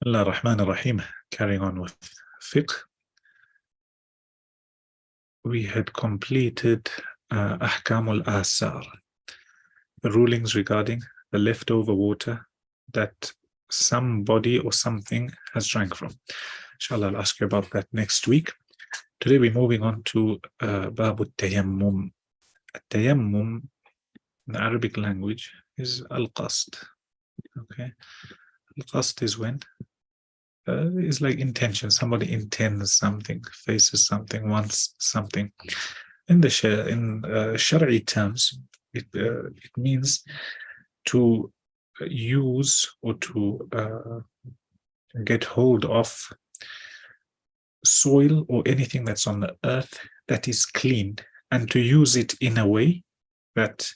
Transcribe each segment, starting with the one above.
Allah Rahman Rahim. Carrying on with Fiqh, we had completed Ahkam al-Asar, the rulings regarding the leftover water that somebody or something has drank from. Inshallah, I'll ask you about that next week. Today we're moving on to Babu Tayammum. Tayammum in the Arabic language is al-Qasd. Okay, al-Qasd is when is like intention. Somebody intends something, faces something, wants something. In the Shari'i terms, it means to use or to get hold of soil or anything that's on the earth that is cleaned, and to use it in a way that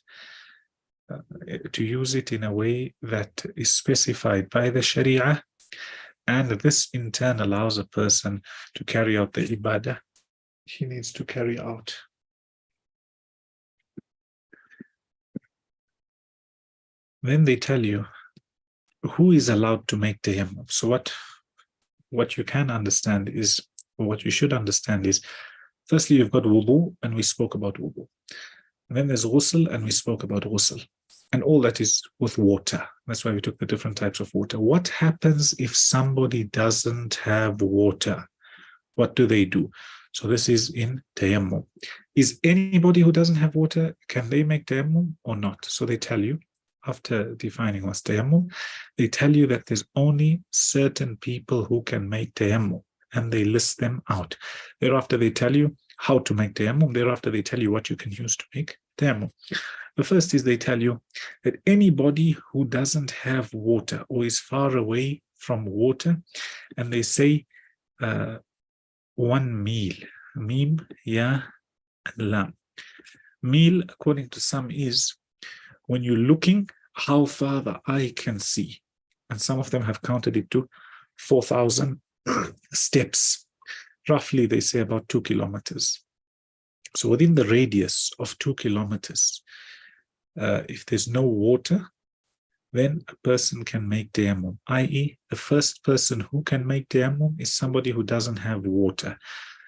is specified by the Sharia. And this in turn allows a person to carry out the ibadah he needs to carry out. Then they tell you who is allowed to make tayammum. So what you can understand is, or what you should understand is, firstly, you've got wudu, and we spoke about wudu. And then there's ghusl, and we spoke about ghusl. And all that is with water. That's why we took the different types of water. What happens if somebody doesn't have water? What do? So this is in tayammum. Is anybody who doesn't have water, can they make tayammum or not? So they tell you, after defining what's tayammum, they tell you that there's only certain people who can make tayammum, and they list them out. Thereafter, they tell you how to make tayammum. Thereafter, they tell you what you can use to make tayammum. The first is they tell you that anybody who doesn't have water or is far away from water, and they say 1 meal, mim, ya, and lam. Meal, according to some, is when you're looking how far the eye can see. And some of them have counted it to 4,000 steps. Roughly, they say about 2 kilometers. So within the radius of 2 kilometers, if there's no water, then a person can make tayammum, i.e. the first person who can make tayammum is somebody who doesn't have water.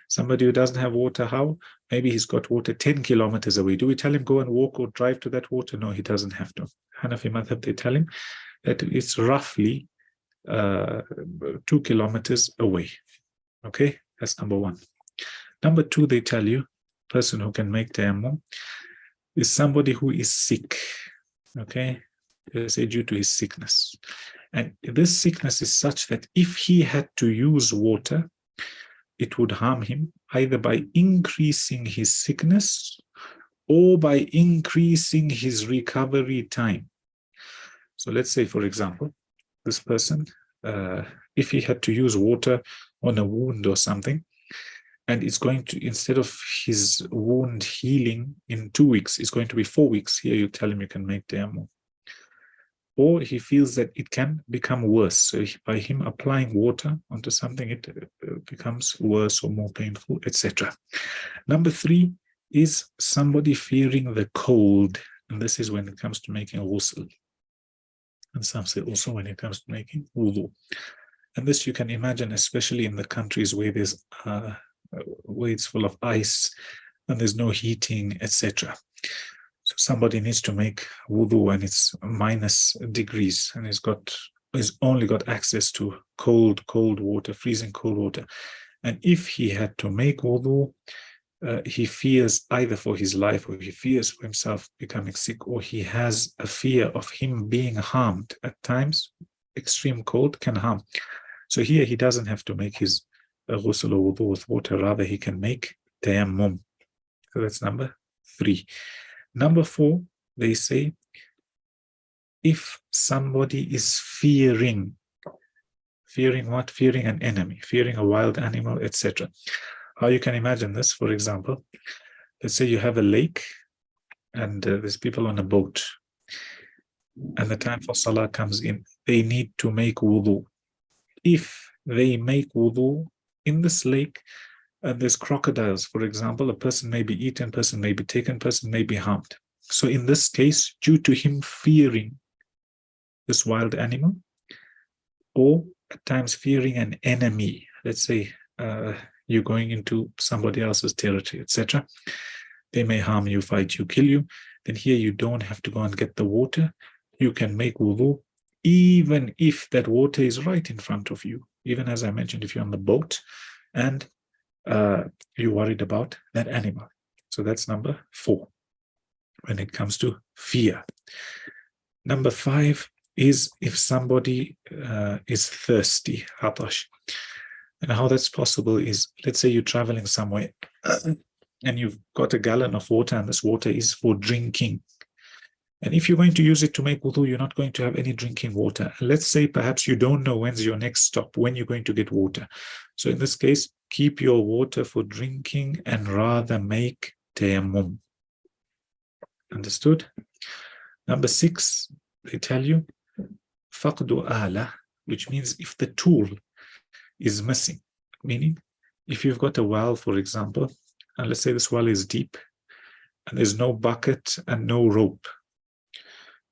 Somebody who doesn't have water, how? Maybe he's got water 10 kilometers away. Do we tell him go and walk or drive to that water? No, he doesn't have to. Hanafi madhab, they tell him that it's roughly 2 kilometers away. Okay, that's number one. Number two, they tell you, person who can make tayammum is somebody who is sick. Okay, they say due to his sickness. And this sickness is such that if he had to use water, it would harm him either by increasing his sickness or by increasing his recovery time. So let's say, for example, this person, if he had to use water on a wound or something, and it's going to, instead of his wound healing in 2 weeks, it's going to be 4 weeks. Here you tell him you can make tayammum. Or he feels that it can become worse. So by him applying water onto something, it becomes worse or more painful, etc. Number three is somebody fearing the cold. And this is when it comes to making ghusl. And some say also when it comes to making wudu. And this you can imagine, especially in the countries where there's where it's full of ice and there's no heating, etc. So somebody needs to make wudu and it's -degrees, and he's only got access to cold water, freezing cold water. And if he had to make wudu, he fears either for his life, or he fears for himself becoming sick, or he has a fear of him being harmed. At times, extreme cold can harm. So here he doesn't have to make his ghusl or wudu with water, rather he can make tayammum. So that's number three. Number four, they say, if somebody is fearing what? Fearing an enemy, fearing a wild animal, etc. How you can imagine this, for example, let's say you have a lake and there's people on a boat, and the time for salah comes in. They need to make wudu. If they make wudu in this lake, and there's crocodiles, for example, a person may be eaten, person may be taken, person may be harmed. So in this case, due to him fearing this wild animal, or at times fearing an enemy. Let's say you're going into somebody else's territory, etc. They may harm you, fight you, kill you. Then here you don't have to go and get the water. You can make wudu even if that water is right in front of you. Even as I mentioned, if you're on the boat and you're worried about that animal. So that's number 4 when it comes to fear. Number 5 is if somebody is thirsty, hatash. And how that's possible is, let's say you're traveling somewhere and you've got a gallon of water and this water is for drinking. And if you're going to use it to make wudu, you're not going to have any drinking water. Let's say perhaps you don't know when's your next stop, when you're going to get water. So in this case, keep your water for drinking and rather make tayammum. Understood? Number 6, they tell you, faqdu ala, which means if the tool is missing, meaning if you've got a well, for example, and let's say this well is deep and there's no bucket and no rope.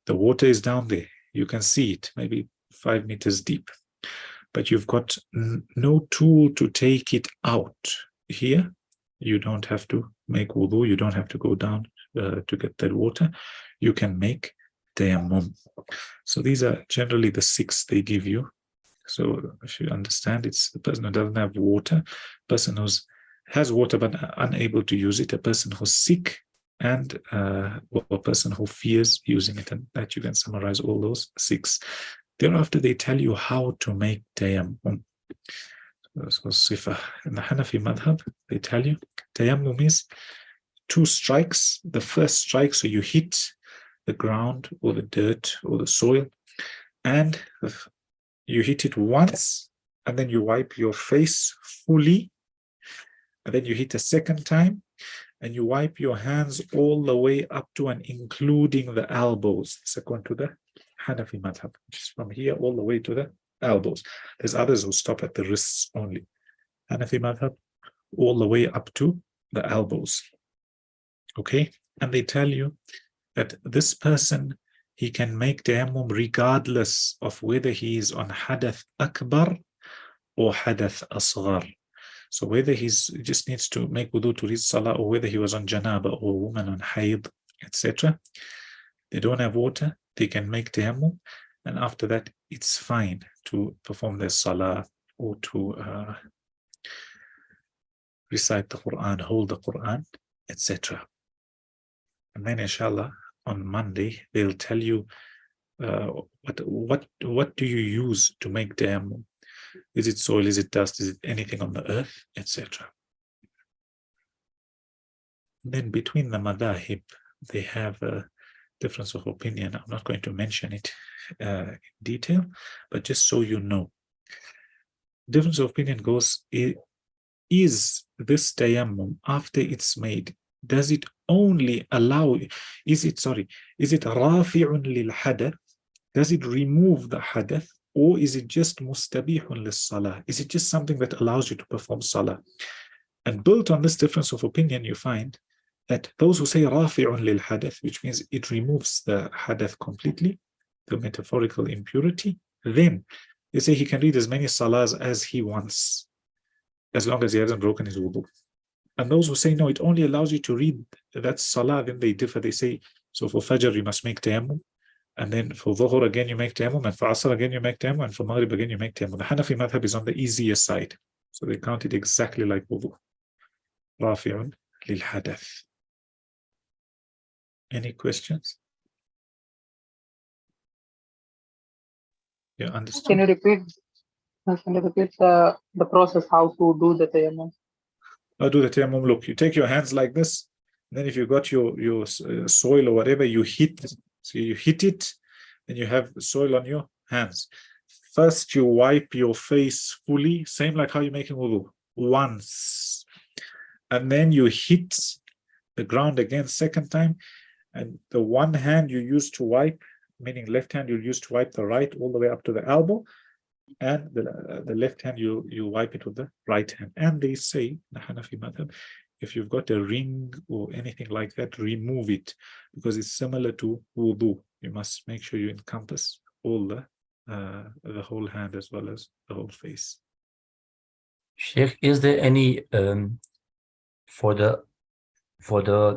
The water is down there. You can see it, maybe 5 meters deep. But you've got no tool to take it out. Here, you don't have to make wudu. You don't have to go down to get that water. You can make tayammum. So these are generally the 6 they give you. So if you understand, it's the person who doesn't have water, person who has water but unable to use it, a person who's sick, and a person who fears using it, and that you can summarize all those 6. Thereafter, they tell you how to make tayammum. So sifa. In the Hanafi madhab, they tell you tayammum is 2 strikes. The first strike, so you hit the ground or the dirt or the soil, and you hit it once, and then you wipe your face fully, and then you hit a second time, and you wipe your hands all the way up to and including the elbows. It's according to the Hanafi madhab, which is from here all the way to the elbows. There's others who stop at the wrists only. Hanafi madhab, all the way up to the elbows. Okay? And they tell you that this person, he can make tayammum regardless of whether he is on hadath akbar or hadath asghar. So whether he just needs to make wudu to read salah, or whether he was on janaba or a woman on hayd, etc. They don't have water, they can make tayammum, and after that it's fine to perform their salah or to recite the Quran, hold the Quran, etc. And then inshallah on Monday they'll tell you what do you use to make tayammum. Is it soil, is it dust, is it anything on the earth, etc. Then between the madahib, they have a difference of opinion. I'm not going to mention it in detail, but just so you know. Difference of opinion goes, is this tayammum, after it's made, does it only allow, is it rafi'un lil hadath? Does it remove the hadath? Or is it just mustabihun lis-salah? Is it just something that allows you to perform salah? And built on this difference of opinion, you find that those who say rafi'un lil hadath, which means it removes the hadath completely, the metaphorical impurity, then they say he can read as many salahs as he wants, as long as he hasn't broken his wudu. And those who say no, it only allows you to read that salah, then they differ. They say, so for fajr you must make tayammum, and then for dhuhr again you make tayammum, and for asr again you make tayammum, and for maghrib again you make tayammum. The Hanafi madhab is on the easier side, so they count it exactly like wudu. Rafi'un lil hadath. Any questions? You understood? Can you repeat the process, how to do the tayammum? I'll do the tayammum. Look, you take your hands like this, and then if you got your soil or whatever, you hit. So you hit it, and you have soil on your hands. First, you wipe your face fully, same like how you're making wudu, once. And then you hit the ground again, second time. And the one hand you use to wipe, meaning left hand you use to wipe the right all the way up to the elbow. And the left hand, you wipe it with the right hand. And they say, the Hanafi madhab, if you've got a ring or anything like that, remove it, because it's similar to wudu. You must make sure you encompass all the the whole hand as well as the whole face. Sheikh, is there any for the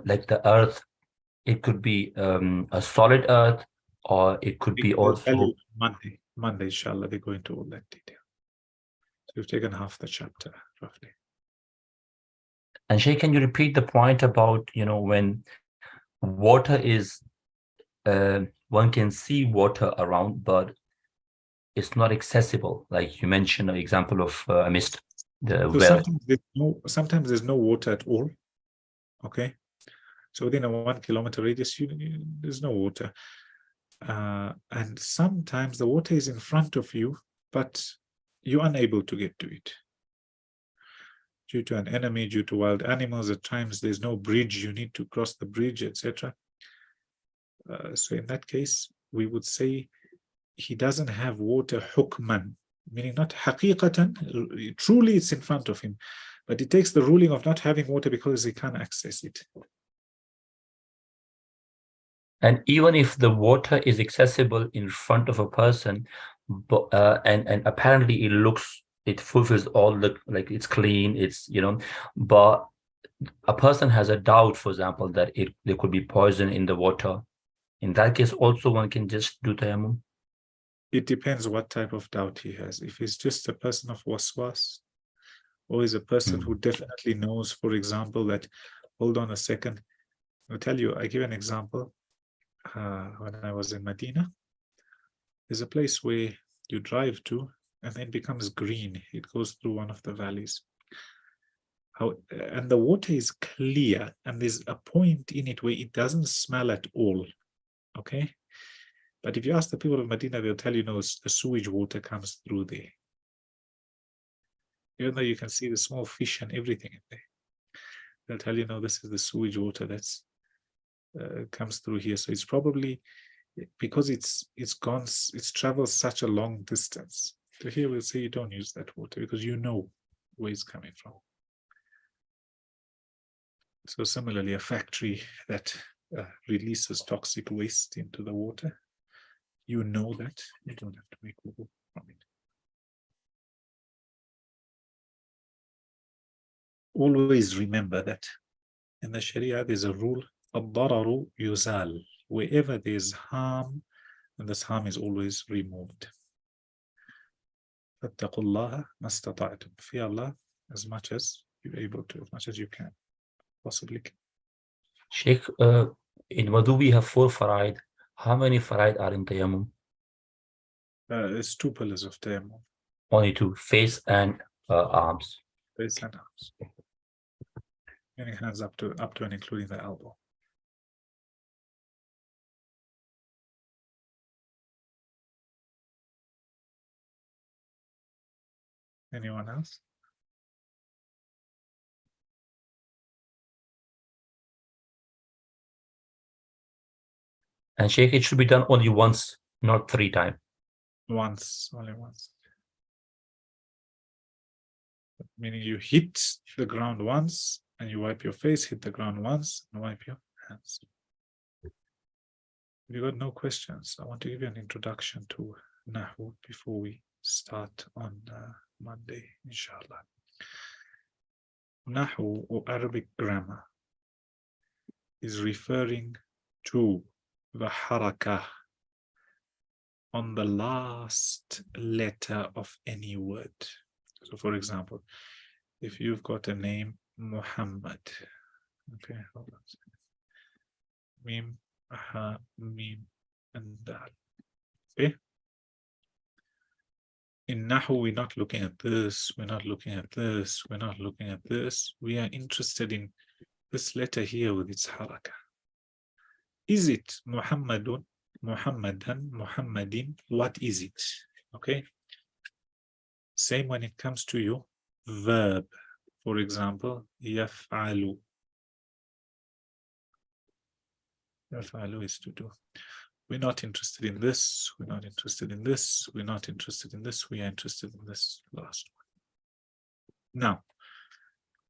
like the earth, it could be a solid earth, or it could be They'll tell also you Monday, inshallah, they go into all that detail. So we've taken half the chapter, roughly. And Sheikh, can you repeat the point about, when water is one can see water around, but it's not accessible, like you mentioned an example of a mist, the So well. sometimes there's no water at all. Okay, so within a 1 kilometer radius, there's no water, and sometimes the water is in front of you, but you're unable to get to it due to an enemy, due to wild animals. At times there's no bridge, you need to cross the bridge, etc. So in that case, we would say he doesn't have water hukman, meaning not haqiqatan, truly it's in front of him, but it takes the ruling of not having water because he can't access it. And even if the water is accessible in front of a person, but and apparently it fulfills all the, like, it's clean, it's, but a person has a doubt, for example, that there could be poison in the water. In that case, also one can just do tayammum. It depends what type of doubt he has. If he's just a person of waswas, or is a person who definitely knows, for example, that, hold on a second, I'll tell you, I give an example. When I was in Medina, there's a place where you drive to and then it becomes green. It goes through one of the valleys. And the water is clear, and there's a point in it where it doesn't smell at all. Okay, but if you ask the people of Medina, they'll tell you, no, the sewage water comes through there. Even though you can see the small fish and everything in there, they'll tell you, no, this is the sewage water that's comes through here. So it's probably because it's traveled such a long distance. So here we'll say you don't use that water because you know where it's coming from. So similarly, a factory that releases toxic waste into the water, you know that you don't have to make wudu from it. Always remember that in the Sharia there's a rule: ad-dararu yuzal. Wherever there's harm, and this harm is always removed. فَاتَّقُوا اللَّهَ مَا اسْتَطَعْتُمْ. Fear Allah as much as you're able to, as much as you can, possibly can. Sheikh, in wudu we have 4 faraid. How many faraid are in tayammum? There's 2 pillars of tayammum. Only 2, face and arms. Face and arms. Meaning hands up to and including the elbow. Anyone else? And Sheikh, it should be done only once, not 3 times. Once, only once. Meaning you hit the ground once and you wipe your face, hit the ground once and wipe your hands. If you got no questions, I want to give you an introduction to Nahu before we start on Monday, inshallah. Nahu, or Arabic grammar, is referring to the harakah on the last letter of any word. So for example, if you've got a name Muhammad, okay, hold on a second. Mim, ha, mim, and dal. Okay. In Nahu, we're not looking at this, we're not looking at this, we're not looking at this. We are interested in this letter here with its harakah. Is it Muhammadun, Muhammadan, Muhammadin? What is it? Okay. Same when it comes to your verb. For example, yaf'alu. Yaf'alu is to do. We're not interested in this. We're not interested in this. We're not interested in this. We are interested in this last one. Now,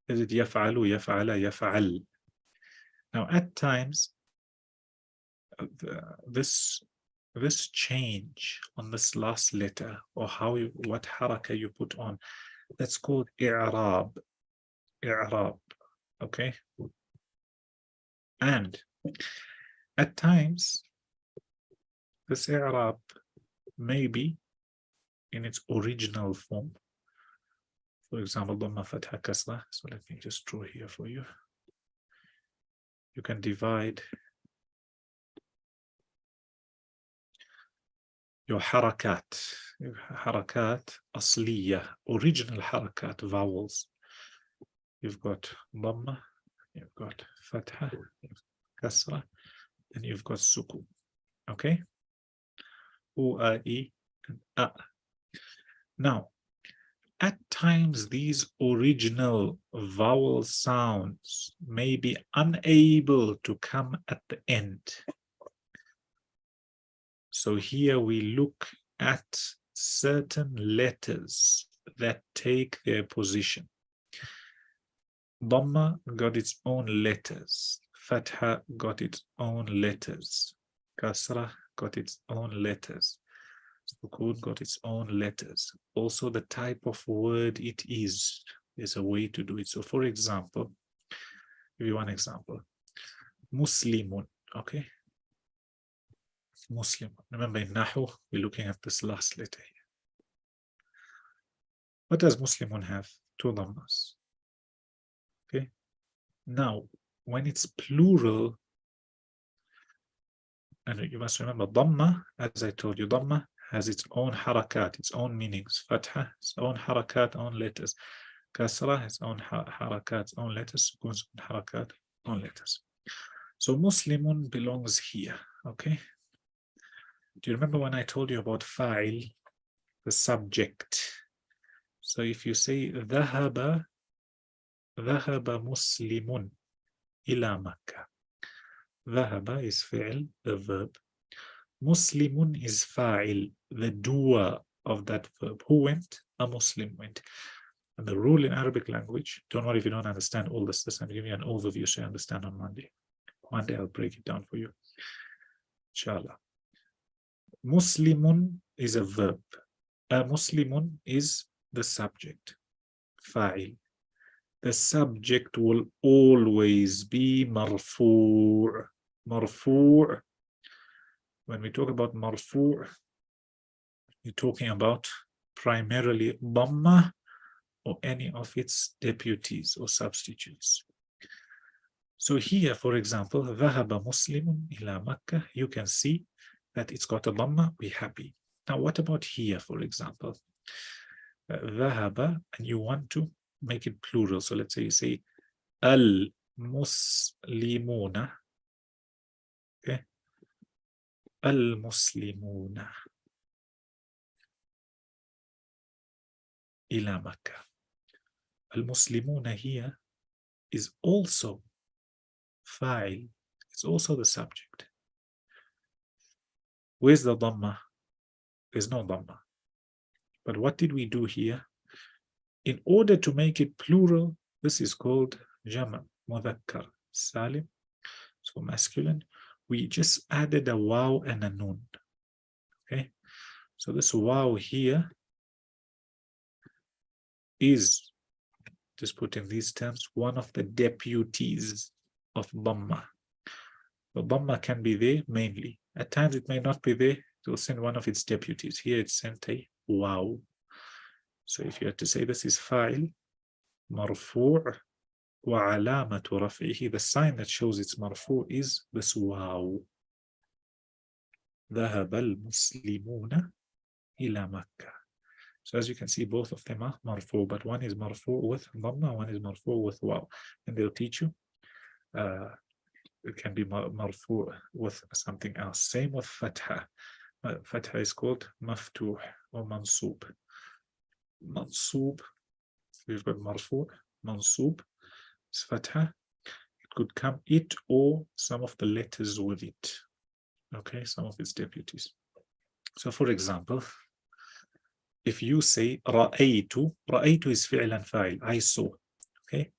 is it yaf'alu, yaf'ala, yaf'al? Now, at times, this this change on this last letter, or what haraka you put on, that's called i'rab. I'rab, okay? And at times, this i'rab may be in its original form. For example, dhamma, fatha, kasra. So let me just draw here for you. You can divide your harakat asliya, original harakat, vowels. You've got dhamma, you've got fatha, kasra, and you've got sukun. Okay? U, a, e, and a. Now, at times these original vowel sounds may be unable to come at the end. So here we look at certain letters that take their position. Dhamma got its own letters. Fatha got its own letters. Kasra got its own letters. Sukun got its own letters. Also, the type of word it is, there's a way to do it. So, for example, give you one example. Muslimun, okay? Muslim. Remember in Nahu, we're looking at this last letter here. What does Muslimun have? 2 dhammas. Okay. Now, when it's plural, and you must remember dhamma, as I told you, dhamma has its own harakat, its own meanings. Fatha, its own harakat, own letters. Kasra, its own harakat, own letters. Sukun, harakat, own letters. So Muslimun belongs here, okay? Do you remember when I told you about fa'il, the subject? So if you say ذهب مسلم إلى مكة. ذهب is fi'il, the verb. Muslimun is fa'il, the doer of that verb. Who went? A Muslim went. And the rule in Arabic language, don't worry if you don't understand all this, I'm giving you an overview so you understand on Monday. Monday I'll break it down for you. Inshallah. Muslimun is a verb. Muslimun is the subject, fa'il. The subject will always be marfu'. Marfu'. When we talk about marfu', you're talking about primarily dhamma or any of its deputies or substitutes. So here, for example, ذهب مسلم إلى مكة, you can see that it's got a dhamma, we're happy. Now, what about here, for example? ذهب, and you want to make it plural. So let's say you say al-muslimuna. Okay. Al-muslimuna ila Makkah. Al-muslimuna here is also fa'il. It's also the subject. Where's the dhamma? There's no dhamma. But what did we do here? In order to make it plural, this is called jama, mudhakkar, salim, so masculine. We just added a waw and a nun. Okay, so this waw here is, just put in these terms, one of the deputies of dhamma. The dhamma can be there mainly. At times it may not be there. It will send one of its deputies. Here it's sent a waw. So if you had to say this is fa'il, marfu' wa alamatu raf'ihi, the sign that shows it's marfu' is this waw. ذهب المسلمون إلى مكة. So as you can see, both of them are marfu', but one is marfu' with dhamma, one is marfu' with waw. And they'll teach you it can be marfu' with something else. Same with fatha. Fatha is called maftuh or mansub. Mansub, we've got marfu', mansub, it's fatha. It could come it or some of the letters with it. Okay, some of its deputies. So for example, if you say ra'aytu, ra'aytu is fi'lan fa'il, I saw. Okay,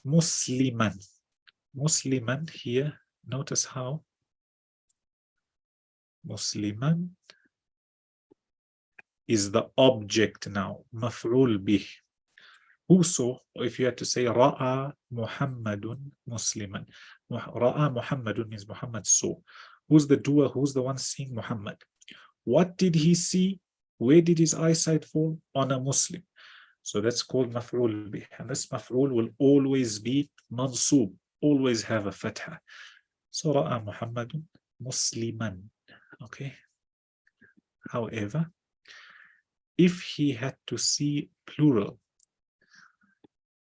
musliman, musliman here, notice how Musliman is the object now. مفعول به. Who saw? If you had to say رأى محمد مسلما. رأى محمد means Muhammad saw. Who's the doer? Who's the one seeing Muhammad? What did he see? Where did his eyesight fall? On a Muslim. So that's called مفعول به. And this مفعول will always be mansub. Always have a fatha. So رأى محمد مسلما. Okay. However, if he had to see plural,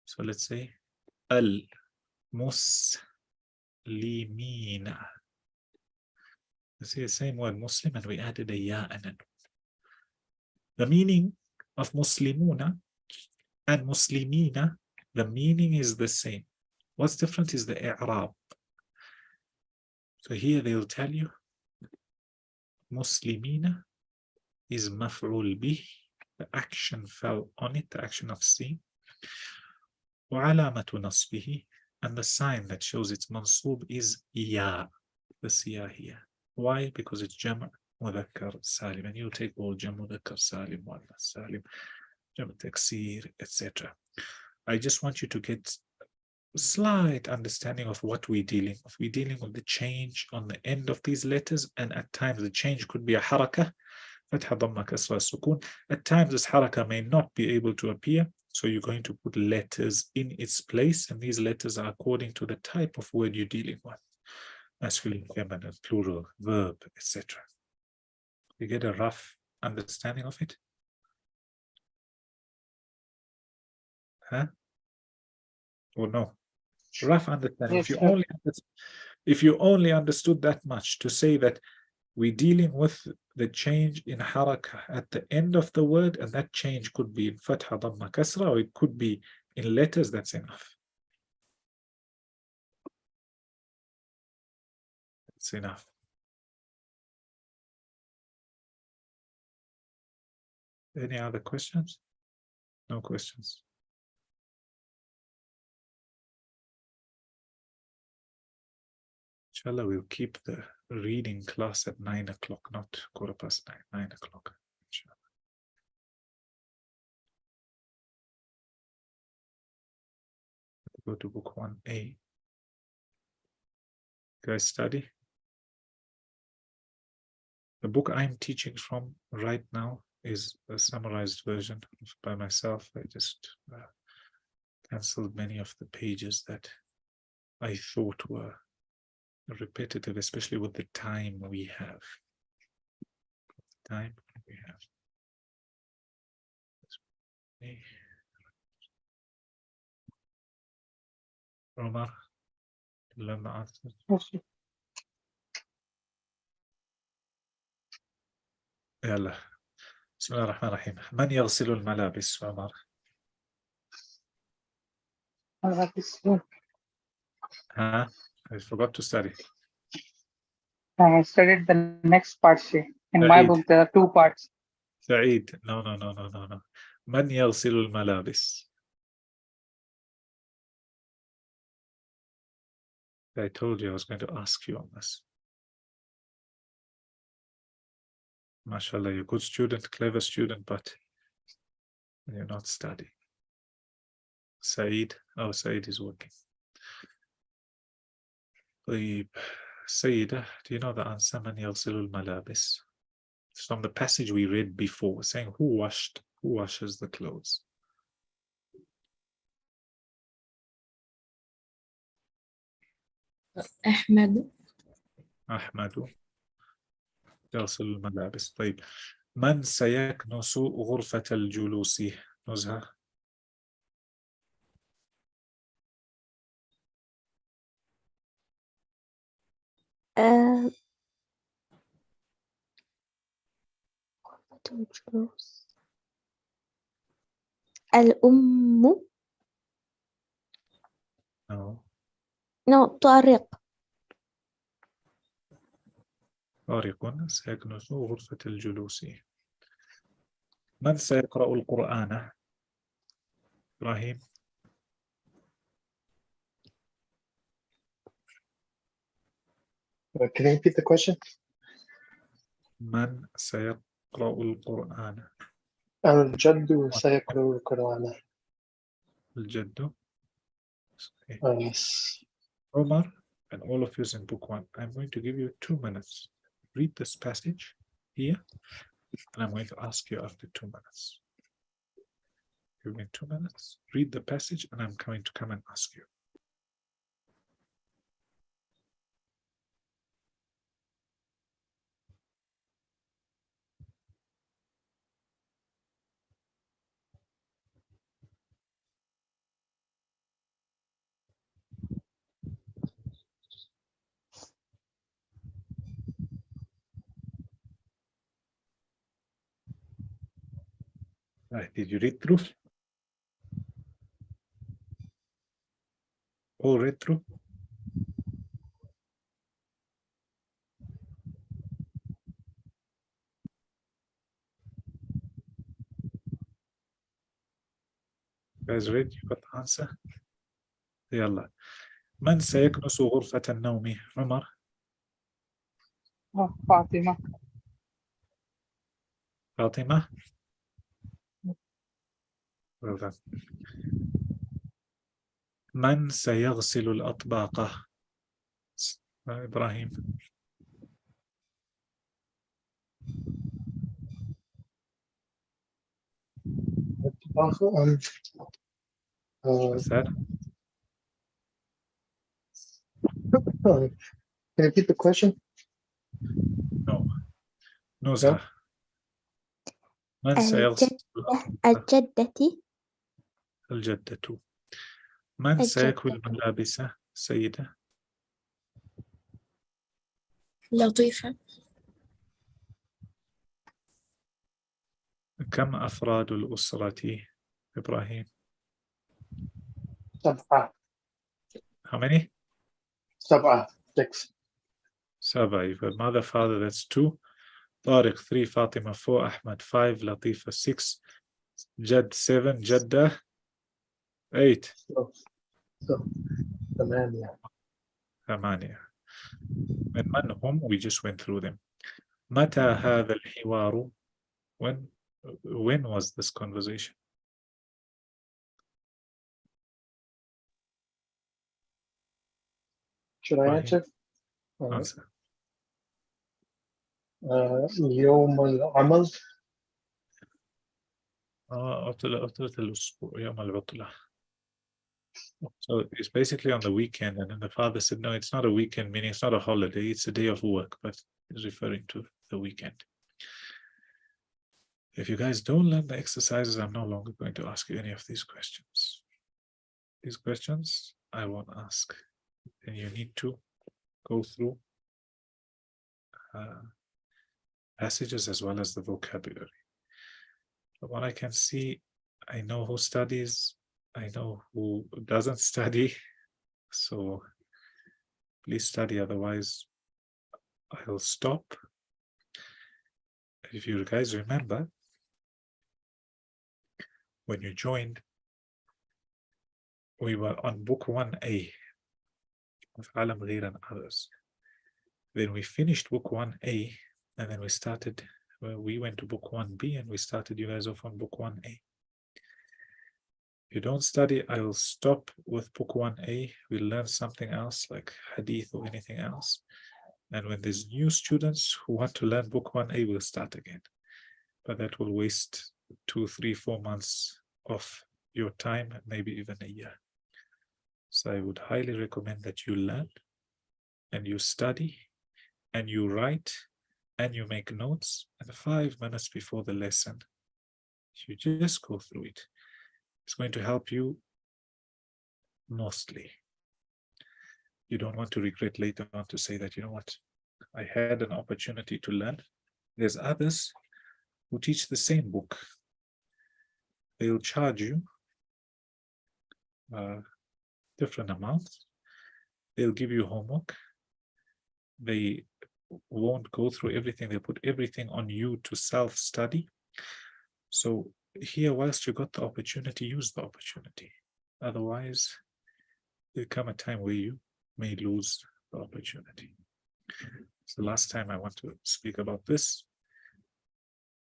so let's say al-muslimina. You see the same word Muslim and we added a ya and a nun. The meaning of Muslimuna and Muslimina, the meaning is the same. What's different is the i'rab. So here they'll tell you Muslimina is maf'ul bih. The action fell on it, the action of seeing. وعلامة نصبه, and the sign that shows it's mansub is ya, the ya here. Why? Because it's jam' mudhakkar salim, and you take all jam' mudhakkar salim, muannath salim, jam' taksir, etc. I just want you to get slight understanding of what we're dealing with. We're dealing with the change on the end of these letters, and at times the change could be a harakah, fatha, dhamma, kasra, sukun. At times this harakah may not be able to appear, so you're going to put letters in its place, and these letters are according to the type of word you're dealing with. Masculine, feminine, plural, verb, etc. You get a rough understanding of it? Huh? Or no? Rough understanding. Yes, If you only understood that much, to say that we're dealing with the change in harakah at the end of the word, and that change could be in fatha, dhamma, kasra, or it could be in letters, that's enough. That's enough. Any other questions? No questions. Inshallah, we'll keep the reading class at 9 o'clock, not 9:15, 9 o'clock. Inshallah. Go to book 1A. Guys, study. The book I'm teaching from right now is a summarized version by myself. I just cancelled many of the pages that I thought were repetitive, especially with the time we have. Omar, learn the answer. يلا. بسم الله الرحمن الرحيم. من يغسل الملابس عمر؟ Huh? I forgot to study. I studied the next part. In my Saeed. book, there are 2 parts. Saeed. No. من يغسل الملابس? I told you I was going to ask you on this. MashaAllah, you're a good student, clever student, but you're not studying. Saeed. Oh, Saeed is working. طيب. Saeeda, do you know the answer? من يغسل الملابس? It's from the passage we read before, saying who washes the clothes? أحمد. أحمد يغسل الملابس. طيب. من سيكنس غرفة الجلوس؟ نزهة. الأم. No. طارق. طارق سيكنس غرفة الجلوس. من سيقرأ القرآن؟ إبراهيم. Can you repeat the question? من سيقرأ القرآن؟ الجد سيقرأ القرآن. الجد. Okay. Yes. Omar and all of you in book 1. I'm going to give you 2 minutes. Read this passage here, and I'm going to ask you after 2 minutes. Give me 2 minutes. Read the passage, and I'm going to come and ask you. Right, did you read through? All read through? Guys read? You got the answer? يلا. من سيكنس غرفة النوم؟ عمر. فاطمة. فاطمة. Well done. من سيغسل الأطباق؟ إبراهيم. Asad. Can you repeat the question? No. نزهة. من سيغسل الجدة. الجدة. من سيكوي الملابس؟ سيدة. لطيفة. كم أفراد الأسرة؟ إبراهيم. 7. How many? 7. 6. 7. You've got mother, father, that's 2. طارق 3, Fatima 4, Ahmad 5, Latifa 6, Jad 7, Jadda 8. So 8. 8. من هم? We just went through them. متى هذا الحوار? When was this conversation? Should I answer? Answer. يوم العمل. عطلة الأسبوع يوم العطلة. So it's basically on the weekend, and then the father said, no, it's not a weekend, meaning it's not a holiday, it's a day of work, but he's referring to the weekend. If you guys don't learn the exercises, I'm no longer going to ask you any of these questions. These questions I won't ask, and you need to go through passages as well as the vocabulary. From what I can see, I know who studies, I know who doesn't study, so please study, otherwise I'll stop. If you guys remember, when you joined, we were on book 1A of Alam Ghair and others. Then we finished book 1A, and then we went to book 1B, and we started you guys off on book 1A. If you don't study, I will stop with book 1A. We'll learn something else like hadith or anything else. And when there's new students who want to learn book 1A, we'll start again. But that will waste 2, 3, 4 months of your time, maybe even a year. So I would highly recommend that you learn and you study and you write and you make notes, and 5 minutes before the lesson, you just go through it. It's going to help you mostly. You don't want to regret later on to say that, you know what, I had an opportunity to learn. There's others who teach the same book. They'll charge you different amounts. They'll give you homework. They won't go through everything. They'll put everything on you to self-study. So here, whilst you got the opportunity, use the opportunity. Otherwise, there'll come a time where you may lose the opportunity. It's the last time I want to speak about this.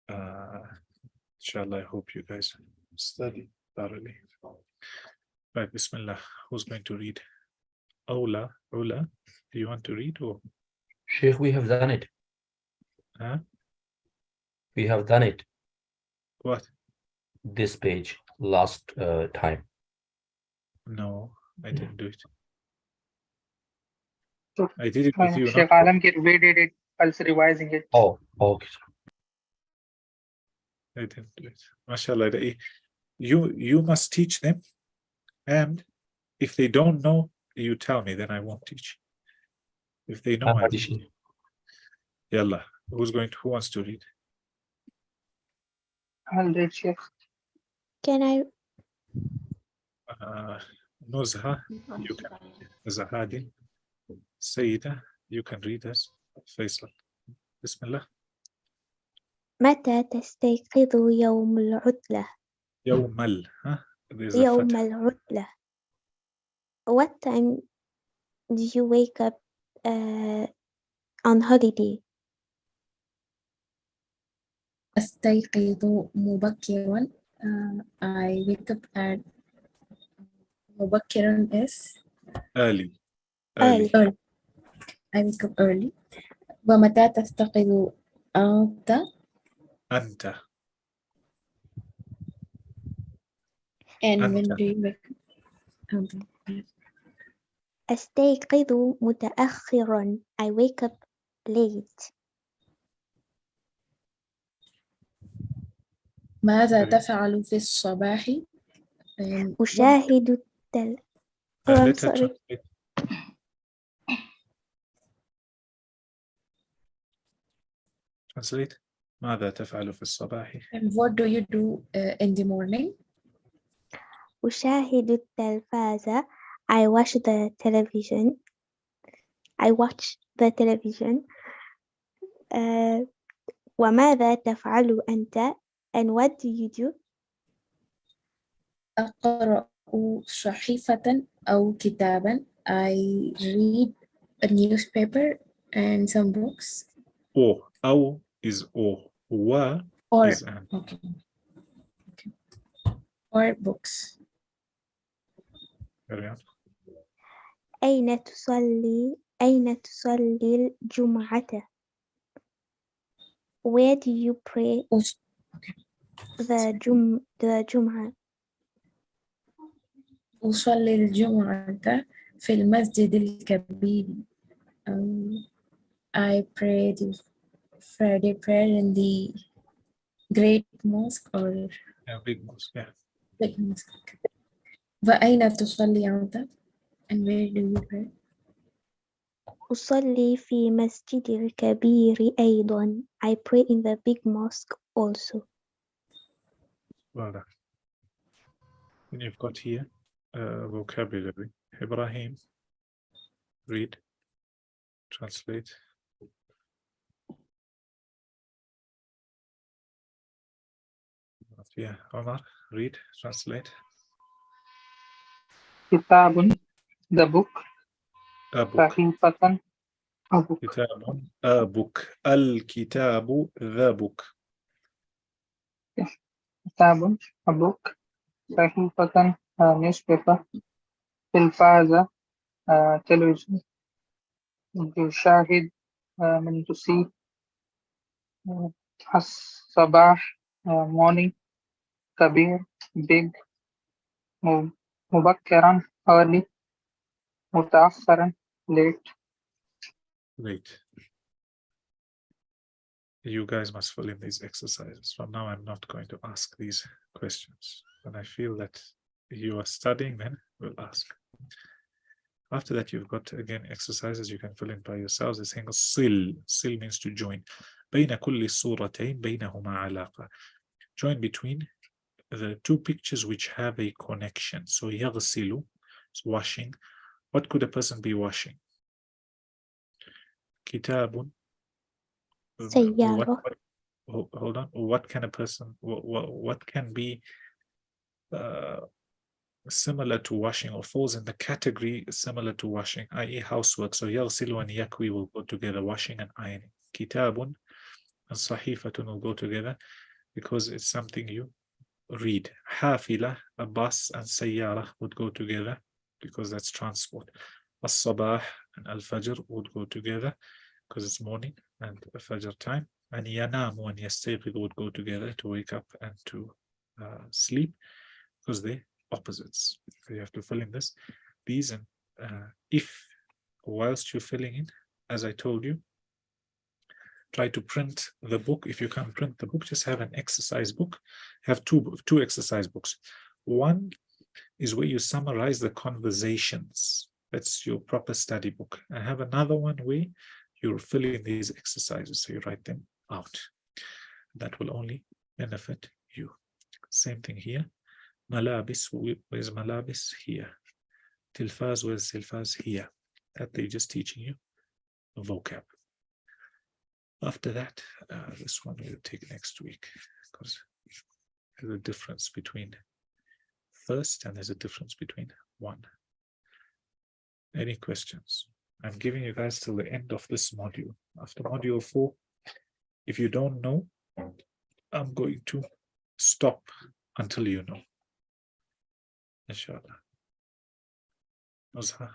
Inshallah, I hope you guys study thoroughly. Right, Bismillah. Who's going to read? Ola, do you want to read or? Sheikh, we have done it. Huh? We have done it. What? This page last time. No, I didn't do it. So, I did it with you, Sheikh not? Alamgir, we did it, also revising it. Oh, okay. I didn't do it. MashaAllah. You must teach them, and if they don't know, you tell me, then I won't teach. If they know, I will teach. Yalla. Who wants to read? I'll read, Sheikh. Can I? Nuzha, you can read. Zahadi. Sayyida, you can read us. Faisal. Bismillah. متى تستيقظ يوم العطلة؟ Yawmal. Huh? There's a يوم fatha. العطلة. What time do you wake up on holiday? أستيقظ مبكرا. I wake up at مبكرا is Early. Early. early. I wake up early. ومتى تستيقظ أنت؟ Anta. And أنت. when do you wake up? أنت. أستيقظ متأخرا. I wake up late. ماذا تفعل في الصباح؟ And أشاهد التل. Oh, I'm Let her sorry. translate. Translate. ماذا تفعل في الصباح؟ and what do you do in the morning? أشاهد التلفاز. I watch the television. وماذا تفعل أنت? And what do you do? أقرأ صحيفة أو كتابا. I read a newspaper and some books. أو is O. Wa Or is an. okay. Or books. Carry on. أين تصلي الجمعة? Where do you pray Okay. the Jum'ah? أصلي الجمعة في المسجد الكبير. I pray the Friday prayer in the great mosque or Yeah, big mosque. Yeah. big mosque. وأين تصلي أنت? And where do you pray? أصلي في مسجد الكبير أيضا. I pray in the big mosque also. Well done. Then you've got here vocabulary. Ibrahim. Read. Translate. Yeah. Omar. Read. Translate. Kitabun, the book. A book. Sahifatan, a book. Kitabun. A book. Al-kitabu. The book. Kitabun, a book. Sahifatan, a newspaper. Tilfaza, television. Yushahid, meaning to see. As-sabah, morning. Kabir, big. Mubakkaran, early. Mutaakharan, late. Great. You guys must fill in these exercises. From now, I'm not going to ask these questions. When I feel that you are studying, then we'll ask. After that, you've got, again, exercises you can fill in by yourselves. It's saying sil. Sil means to join. بين كل صورتين بينهما علاقة. Join between the two pictures which have a connection. So يغسل is washing. What could a person be washing? كتاب. سيارة. Hold on. What can a person? What can be similar to washing or falls in the category similar to washing, i.e. housework? So يغسل and yakwi will go together, washing and ironing. Kitabun, and sahifatun will go together because it's something you read. Hafila, a bus, and sayyara would go together because that's transport. As-sabah and al-fajr would go together because it's morning and fajr time. And yanam and yastayqid would go together, to wake up and to sleep, because they're opposites. So you have to fill in these, and if whilst you're filling in, as I told you, try to print the book. If you can't print the book, just have an exercise book. Have two exercise books. One is where you summarize the conversations. That's your proper study book. I have another one where you're filling these exercises, so you write them out. That will only benefit you. Same thing here. Malabis, where's malabis? Here. Tilfaz, where's tilfaz? Here. That they're just teaching you vocab. After that, this one we'll take next week, because there's a difference between first and there's a difference between one. Any questions? I'm giving you guys till the end of this module. After module 4, if you don't know, I'm going to stop until you know. Inshallah. Nuzha.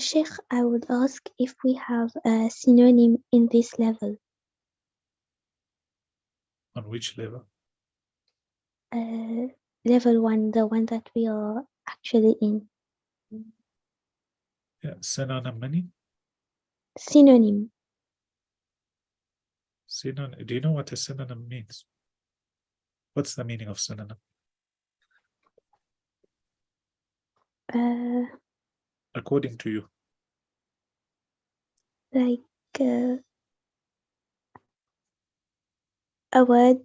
Sheikh, I would ask if we have a synonym in this level. On which level? Level 1, the one that we are actually in. Yeah, synonym meaning? Synonym. Synonym. Do you know what a synonym means? What's the meaning of synonym? According to you. Like a word,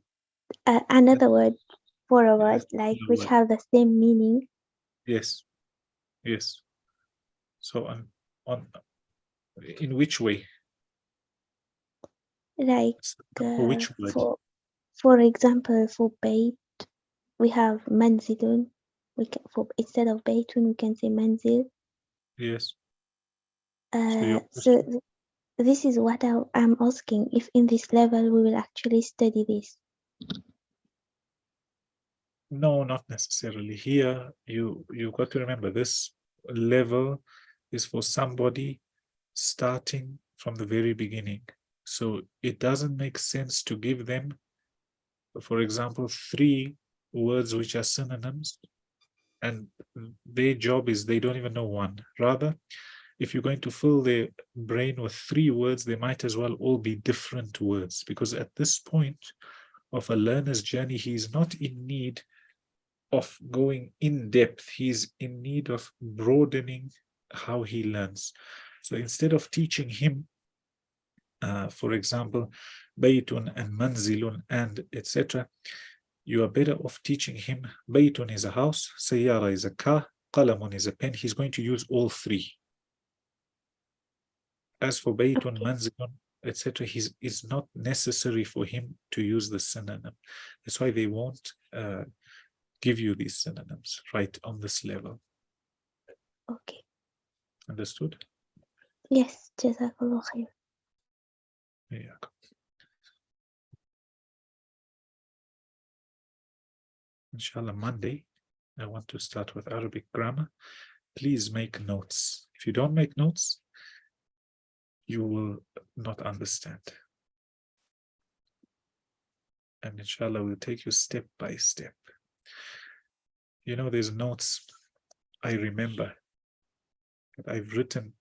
another word for a word, like which have the same meaning. Yes. Yes. So in which way? Like For which word? for example, for bait, we have manzilun. We can, instead of baytun, we can say manzil. Yes. So this is what I'm asking, if in this level we will actually study this. No, not necessarily. Here, you got to remember, this level is for somebody starting from the very beginning. So it doesn't make sense to give them, for example, 3 words which are synonyms, and their job is they don't even know one. Rather, if you're going to fill their brain with 3 words, they might as well all be different words, because at this point of a learner's journey, he's not in need of going in depth. He's in need of broadening how he learns. So instead of teaching him, for example, baytun and manzilun and etc., you are better off teaching him baytun is a house, sayyara is a car, qalamun is a pen. He's going to use all 3. As for baytun, manzilun, etc., it's not necessary for him to use the synonym. That's why they won't give you these synonyms right on this level. Okay. Understood? Yes, Jazakallah khair. Yeah. Inshallah, Monday, I want to start with Arabic grammar. Please make notes. If you don't make notes, you will not understand. And inshallah, we'll take you step by step. You know, there's notes I remember that I've written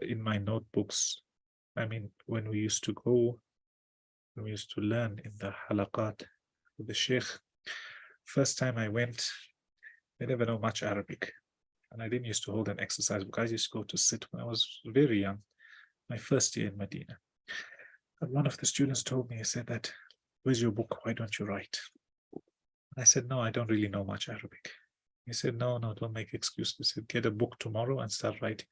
in my notebooks. I mean, when we used to learn in the halaqat with the sheikh, first time I went, I never know much Arabic. And I didn't used to hold an exercise book. I used to go to sit when I was very young, my first year in Medina. And one of the students told me, he said that, where's your book? Why don't you write? I said, no, I don't really know much Arabic. He said, no, don't make excuses. He said, get a book tomorrow and start writing.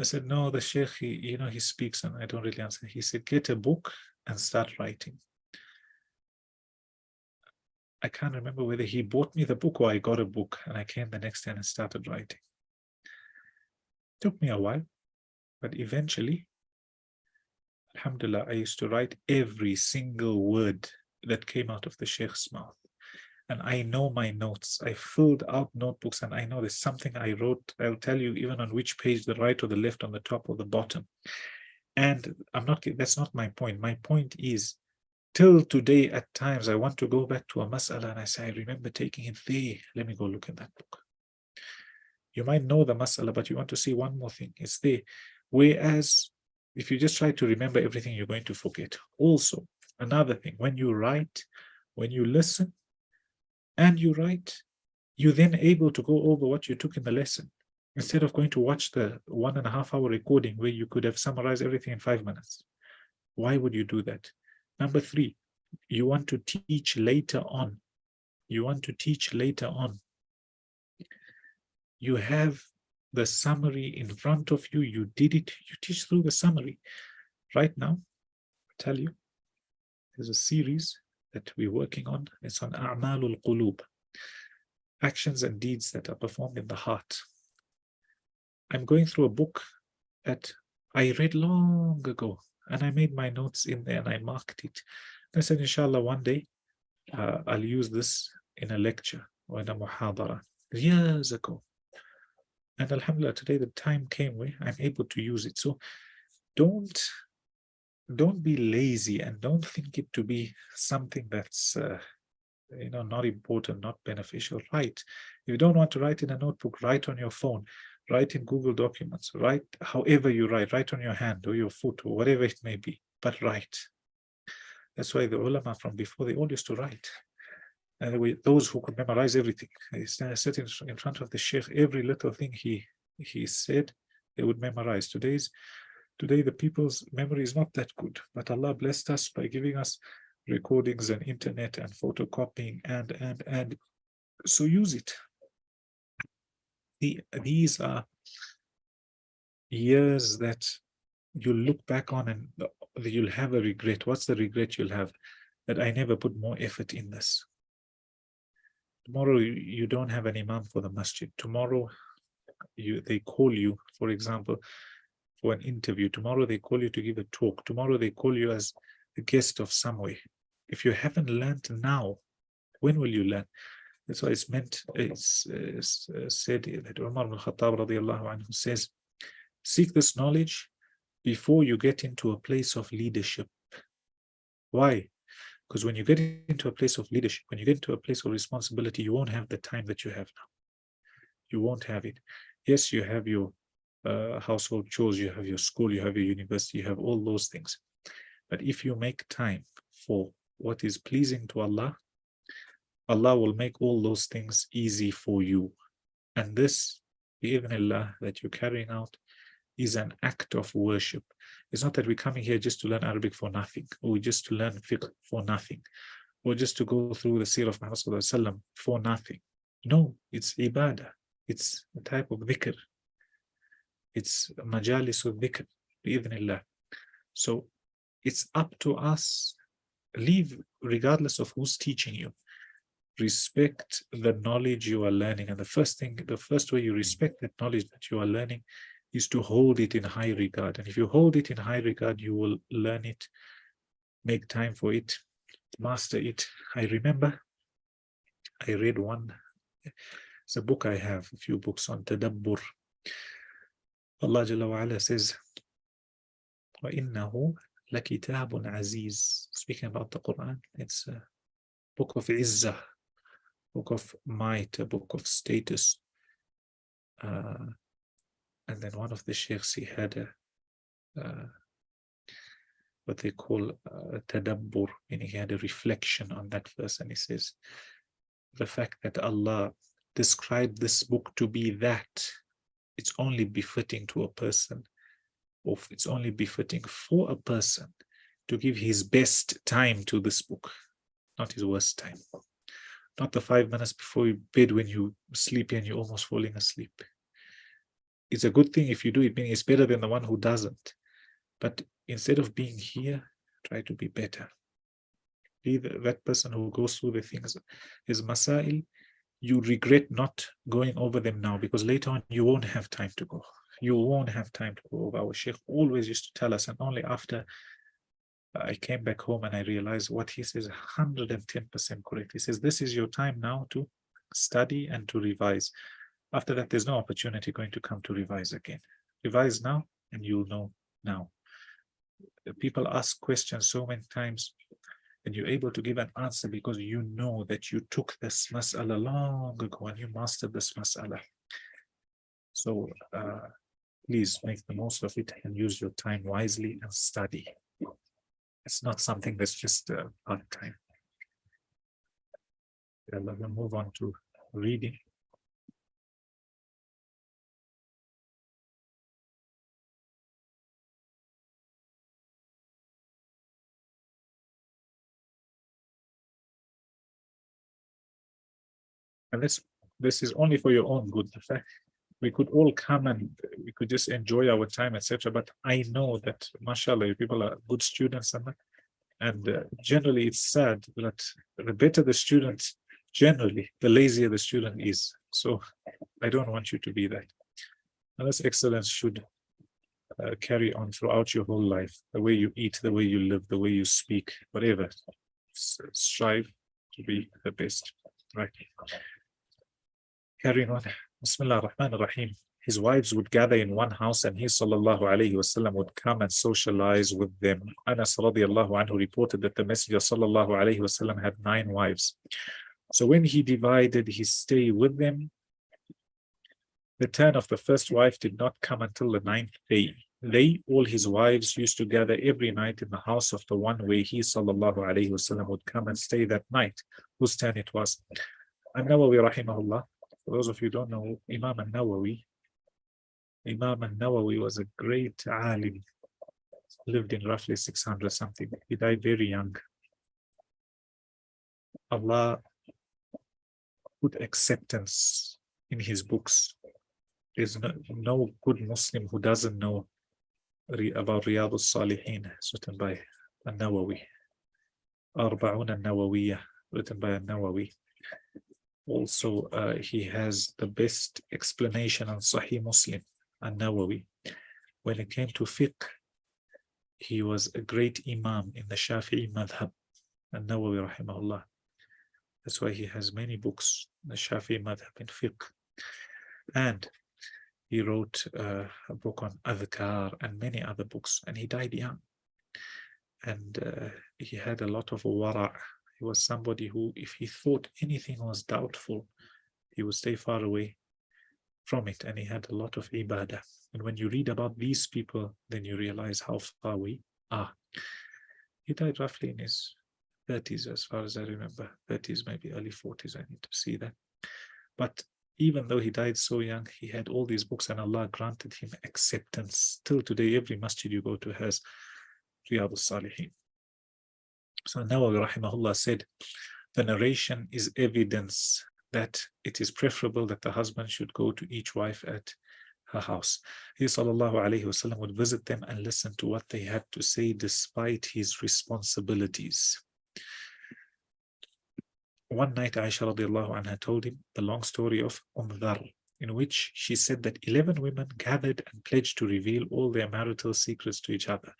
I said, no, the sheikh, he speaks and I don't really understand. He said, get a book and start writing. I can't remember whether he bought me the book or I got a book, and I came the next day and started writing. Took me a while, But eventually, alhamdulillah, I used to write every single word that came out of the Sheikh's mouth. And I know my notes. I filled out notebooks, and I know there's something I wrote. I'll tell you even on which page, the right or the left, on the top or the bottom. And that's not my point. My point is, till today, at times, I want to go back to a mas'ala and I say, I remember taking it there. Let me go look in that book. You might know the mas'ala, but you want to see one more thing. It's there. Whereas, if you just try to remember everything, you're going to forget. Also, another thing, when you write, when you listen, and you write, you're then able to go over what you took in the lesson, instead of going to watch the 1.5 hour recording where you could have summarized everything in 5 minutes. Why would you do that? Number 3, you want to teach later on. You want to teach later on. You have the summary in front of you. You did it. You teach through the summary. Right now, I'll tell you, there's a series that we're working on. It's on A'malul Qulub, actions and deeds that are performed in the heart. I'm going through a book that I read long ago, and I made my notes in there and I marked it. I said, inshallah, one day I'll use this in a lecture or in a muhadara, years ago. And alhamdulillah, today the time came where I'm able to use it. So don't be lazy, and don't think it to be something that's not important, not beneficial. Write. If you don't want to write in a notebook, write on your phone, write in Google Documents, write however you write on your hand or your foot or whatever it may be, but write. That's why the ulama from before, they all used to write. And those who could memorize everything, they sat in front of the sheikh, every little thing he said, they would memorize. Today the people's memory is not that good, but Allah blessed us by giving us recordings and internet and photocopying, and so use it. These are years that you'll look back on and you'll have a regret. What's the regret you'll have? That I never put more effort in this. Tomorrow you don't have an imam for the masjid. Tomorrow they call you, for example, for an interview. Tomorrow they call you to give a talk. Tomorrow they call you as a guest of somewhere. If you haven't learned now, when will you learn? That's why it's said that Umar ibn Khattab radiallahu anhu says, seek this knowledge before you get into a place of leadership. Why? Because when you get into a place of leadership, when you get into a place of responsibility, you won't have the time that you have now. You won't have it. Yes, you have your household chores, you have your school, you have your university, you have all those things. But if you make time for what is pleasing to Allah, Allah will make all those things easy for you. And this, bi'idhnillah, that you're carrying out is an act of worship. It's not that we're coming here just to learn Arabic for nothing, or just to learn fiqh for nothing, or just to go through the seerah of Muhammad sallallahu alaihi wasallam for nothing. No, it's ibadah. It's a type of dhikr. It's majalis of dhikr, bi'idhnillah. So it's up to us. Leave regardless of who's teaching you. Respect the knowledge you are learning. And the first way you respect that knowledge that you are learning is to hold it in high regard. And if you hold it in high regard, you will learn it, make time for it, master it. I remember I read one, it's a book I have, a few books on tadabbur. Allah Jalla wa Ala says, وَإِنَّهُ لَكِتَابٌ عَزِيزٌ. Speaking about the Quran, it's a book of izzah, book of might, a book of status. And then one of the sheikhs, he had what they call tadabbur, meaning he had a reflection on that verse, and he says, the fact that Allah described this book to be that, it's only befitting to a person, or it's only befitting for a person to give his best time to this book, not his worst time. Not the 5 minutes before you bed when you're sleepy and you're almost falling asleep. It's a good thing if you do it, meaning it's better than the one who doesn't. But instead of being here, try to be better. Be that person who goes through the things. His masail, you regret not going over them now, because later on you won't have time to go. You won't have time to go over. Our Sheikh always used to tell us, and only after I came back home and I realized what he says 110% correct. He says, this is your time now to study and to revise. After that, there's no opportunity going to come to revise again. Revise now and you'll know now. People ask questions so many times and you're able to give an answer because you know that you took this mas'ala long ago and you mastered this mas'ala. So please make the most of it and use your time wisely and study. It's not something that's just part-time. Let me move on to reading. And this is only for your own good. In fact, we could all come and we could just enjoy our time, etc. But I know that, mashallah, people are good students, and generally it's sad that the better the student, generally, the lazier the student is. So I don't want you to be that. And this excellence should carry on throughout your whole life. The way you eat, the way you live, the way you speak, whatever. Strive to be the best. Right. Carrying on. Bismillah ar-Rahman ar-Rahim. His wives would gather in one house and he sallallahu alayhi wasallam would come and socialize with them. Anas radiallahu anhu reported that the Messenger sallallahu alayhi wasallam had 9 wives. So when he divided his stay with them, the turn of the first wife did not come until the 9th day. They, all his wives, used to gather every night in the house of the one where he sallallahu alayhi wasallam would come and stay that night, whose turn it was. An-Nawawi rahimahullah. For those of you who don't know, Imam al-Nawawi was a great alim, lived in roughly 600 something. He died very young. Allah put acceptance in his books. There's no good Muslim who doesn't know about Riyadh al-Salihin, written by al-Nawawi. Arba'un al-Nawawiyah, written by al-Nawawi. Also, he has the best explanation on Sahih Muslim, An-Nawawi. When it came to fiqh, he was a great imam in the Shafi'i madhab, An-Nawawi rahimahullah. That's why he has many books, the Shafi'i madhab in fiqh. And he wrote a book on adhkar and many other books, and he died young. And he had a lot of wara'. He was somebody who, if he thought anything was doubtful, he would stay far away from it. And he had a lot of ibadah. And when you read about these people, then you realize how far we are. He died roughly in his 30s, as far as I remember. 30s, maybe early 40s. I need to see that. But even though he died so young, he had all these books, and Allah granted him acceptance. Till today, every masjid you go to has Riyadh al-Salihin. So Nawawi rahimahullah said, the narration is evidence that it is preferable that the husband should go to each wife at her house. He sallallahu alayhi wasallam would visit them and listen to what they had to say despite his responsibilities. One night Aisha radiallahu anha told him the long story of Dhar, in which she said that 11 women gathered and pledged to reveal all their marital secrets to each other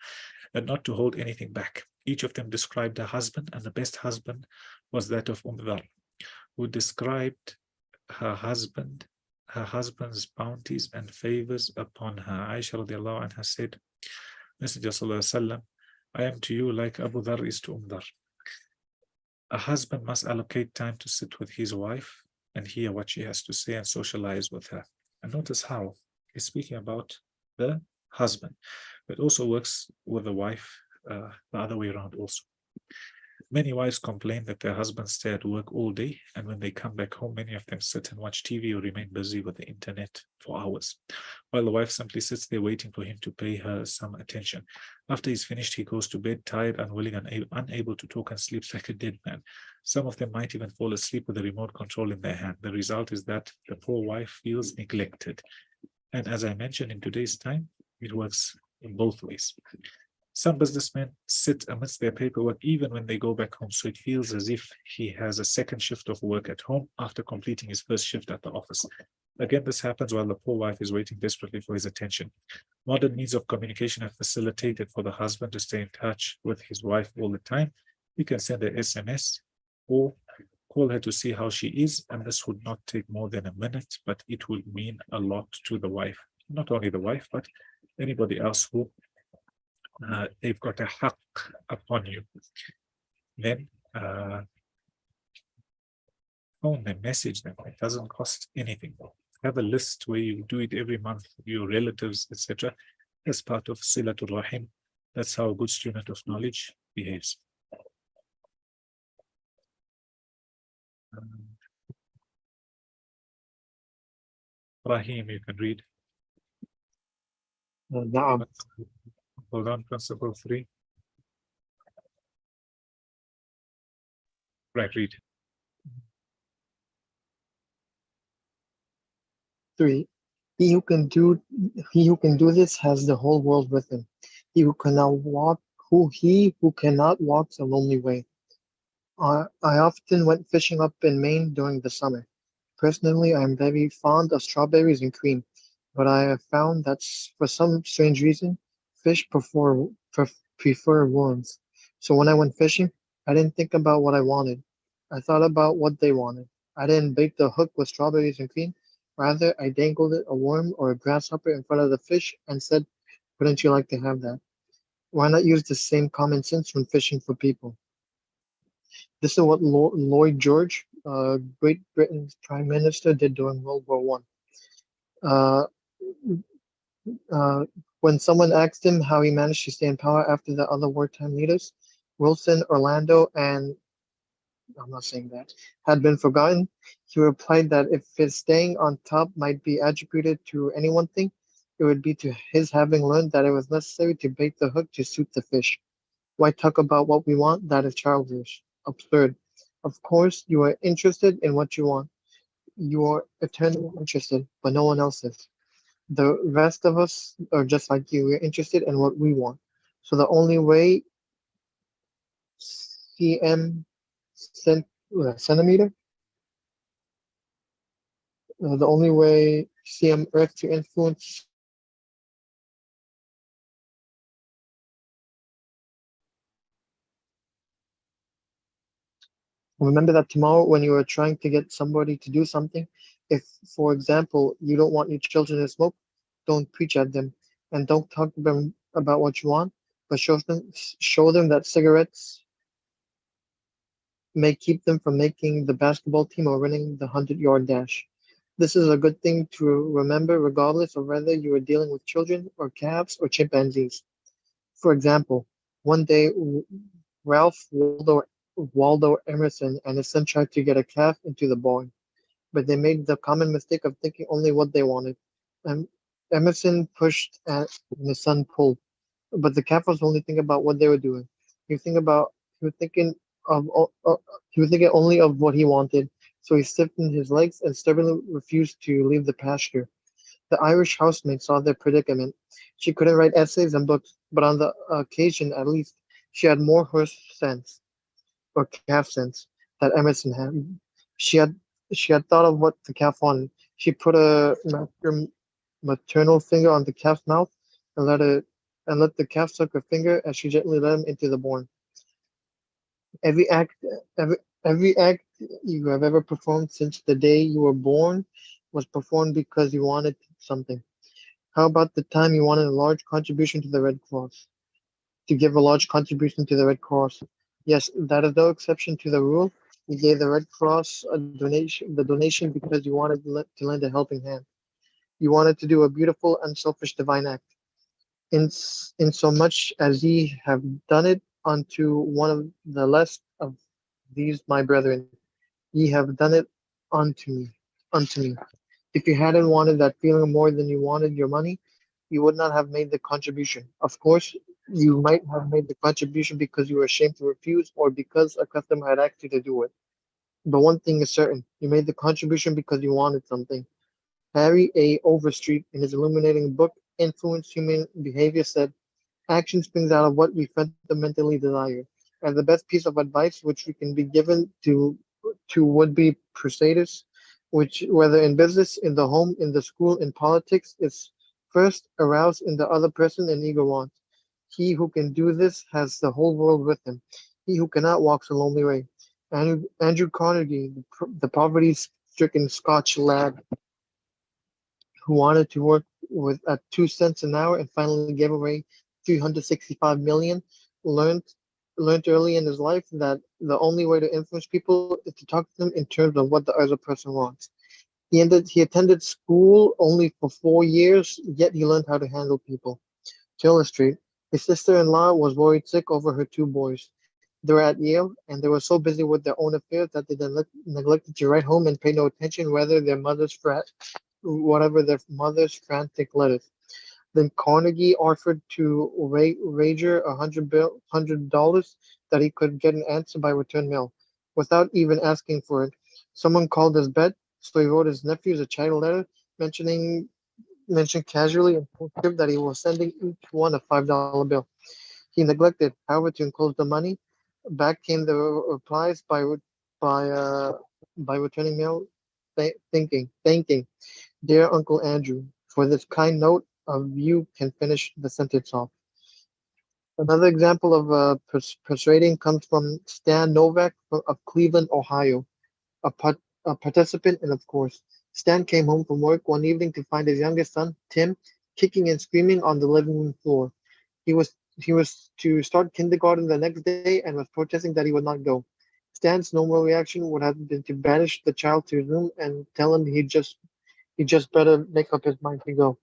and not to hold anything back. Each of them described her husband, and the best husband was that of Dhar, who described her husband's bounties and favors upon her. Aisha radiallahu anha said, Messenger sallallahu alaihi wasallam, I am to you like Abu Dhar is to Dhar. A husband must allocate time to sit with his wife and hear what she has to say and socialize with her. And notice how he's speaking about the husband, but also works with the wife the other way around also. Many wives complain that their husbands stay at work all day, and when they come back home, many of them sit and watch TV or remain busy with the internet for hours, while the wife simply sits there waiting for him to pay her some attention. After he's finished, he goes to bed tired, unwilling, and unable to talk, and sleeps like a dead man. Some of them might even fall asleep with the remote control in their hand. The result is that the poor wife feels neglected. And as I mentioned, in today's time, it works in both ways. Some businessmen sit amidst their paperwork even when they go back home, so it feels as if he has a second shift of work at home after completing his first shift at the office. Again, this happens while the poor wife is waiting desperately for his attention. Modern means of communication have facilitated for the husband to stay in touch with his wife all the time. He can send an SMS or call her to see how she is, and this would not take more than a minute, but it would mean a lot to the wife. Not only the wife, but anybody else who they've got a haqq upon you. Then phone them, message them. It doesn't cost anything. Have a list where you do it every month, your relatives, etc. As part of Silatul Rahim. That's how a good student of knowledge behaves. Rahim, you can read. نعم. Hold on, principle 3. Right, read. 3. He who can do this has the whole world with him. He who cannot walk a lonely way. I often went fishing up in Maine during the summer. Personally, I am very fond of strawberries and cream, but I have found that for some strange reason, fish prefer worms. So when I went fishing, I didn't think about what I wanted. I thought about what they wanted. I didn't bait the hook with strawberries and cream. Rather, I dangled a worm or a grasshopper in front of the fish and said, "Wouldn't you like to have that?" Why not use the same common sense when fishing for people? This is what Lloyd George, Great Britain's Prime Minister, did during World War One. When someone asked him how he managed to stay in power after the other wartime leaders, Wilson, Orlando, and I'm not saying that, had been forgotten, he replied that if his staying on top might be attributed to any one thing, it would be to his having learned that it was necessary to bait the hook to suit the fish. Why talk about what we want? That is childish, absurd. Of course, you are interested in what you want. You are eternally interested, but no one else is. The rest of us are just like you. We're interested in what we want. So the only way centimeter, the only way CM Earth to influence remember that tomorrow when you are trying to get somebody to do something, if, for example, you don't want your children to smoke, don't preach at them and don't talk to them about what you want, but show them that cigarettes may keep them from making the basketball team or winning the 100-yard dash. This is a good thing to remember regardless of whether you are dealing with children or calves or chimpanzees. For example, one day Ralph Waldo Emerson and his son tried to get a calf into the barn, but they made the common mistake of thinking only what they wanted. And Emerson pushed and his son pulled, but the calf was only thinking about what they were doing. He was thinking he was thinking only of what he wanted, so he stiffened his legs and stubbornly refused to leave the pasture. The Irish housemaid saw their predicament. She couldn't write essays and books, but on the occasion, at least, she had more horse sense or calf sense that Emerson had. She had she had thought of what the calf wanted. She put a maternal finger on the calf's mouth and let the calf suck her finger as she gently led him into the barn. Every act, every act you have ever performed since the day you were born was performed because you wanted something. How about the time you wanted a large contribution to the Red Cross? To give a large contribution to the Red Cross. Yes, that is no exception to the rule. You gave the Red Cross the donation because you wanted to lend a helping hand. You wanted to do a beautiful, unselfish, divine act. In so much as ye have done it unto one of the less of these my brethren, ye have done it unto me. Unto me. If you hadn't wanted that feeling more than you wanted your money, you would not have made the contribution. Of course, you might have made the contribution because you were ashamed to refuse or because a customer had asked you to do it. But one thing is certain, you made the contribution because you wanted something. Harry A. Overstreet, in his illuminating book, Influence Human Behavior, said, action springs out of what we fundamentally desire. And the best piece of advice which we can be given to would-be crusaders which, whether in business, in the home, in the school, in politics, is first aroused in the other person an eager want. He who can do this has the whole world with him. He who cannot walks a lonely way. Andrew Carnegie, the poverty-stricken Scotch lad who wanted to work with at 2 cents an hour and finally gave away 365 million, learned learned early in his life that the only way to influence people is to talk to them in terms of what the other person wants. He attended school only for 4 years, yet he learned how to handle people. To illustrate, his sister-in-law was worried sick over her two boys. They were at Yale, and they were so busy with their own affairs that they neglected to write home and pay no attention whatever their mother's frantic letters. Then Carnegie offered to wager $100 that he could get an answer by return mail, without even asking for it. Someone called his bet, so he wrote his nephews a child letter mentioning mentioned casually in postscript that he was sending each one a $5 bill. He neglected, however, to enclose the money. Back came the replies by uh, by returning mail, thanking dear Uncle Andrew for this kind note of you can finish the sentence off. Another example of persuading comes from Stan Novak of Cleveland, Ohio, a, a participant in of course. Stan came home from work one evening to find his youngest son, Tim, kicking and screaming on the living room floor. He was to start kindergarten the next day and was protesting that he would not go. Stan's normal reaction would have been to banish the child to his room and tell him he just better make up his mind to go.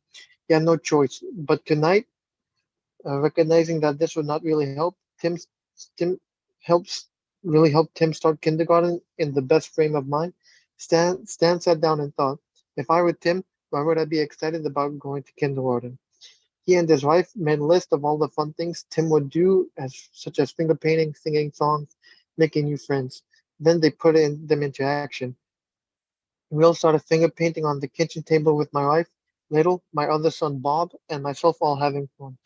He had no choice. But tonight, recognizing that this would not really help, Tim helped Tim start kindergarten in the best frame of mind. Stan sat down and thought, if I were Tim, why would I be excited about going to kindergarten? He and his wife made a list of all the fun things Tim would do, such as finger painting, singing songs, making new friends. Then they put them into action. We all started finger painting on the kitchen table with my wife, Little, my other son Bob, and myself all having fun.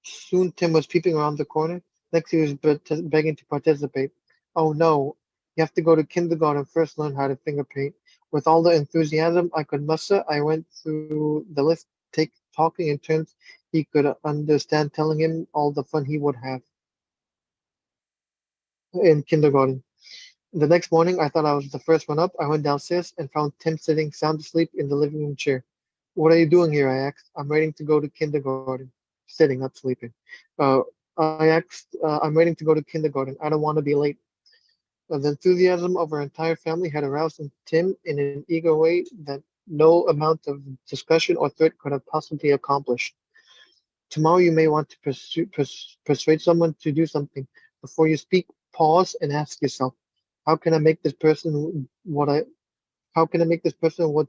Soon Tim was peeping around the corner. Next he was begging to participate. Oh no, you have to go to kindergarten first, learn how to finger paint. With all the enthusiasm I could muster, I went through the list, talking in terms he could understand, telling him all the fun he would have in kindergarten. The next morning, I thought I was the first one up. I went downstairs and found Tim sitting sound asleep in the living room chair. What are you doing here? I asked. I'm waiting to go to kindergarten. Sitting, not sleeping. Uh, I'm waiting to go to kindergarten. I don't want to be late. The enthusiasm of our entire family had aroused in Tim in an eager way that no amount of discussion or threat could have possibly accomplished. Tomorrow you may want to persuade someone to do something. Before you speak, pause and ask yourself, how can I make this person what I how can I make this person what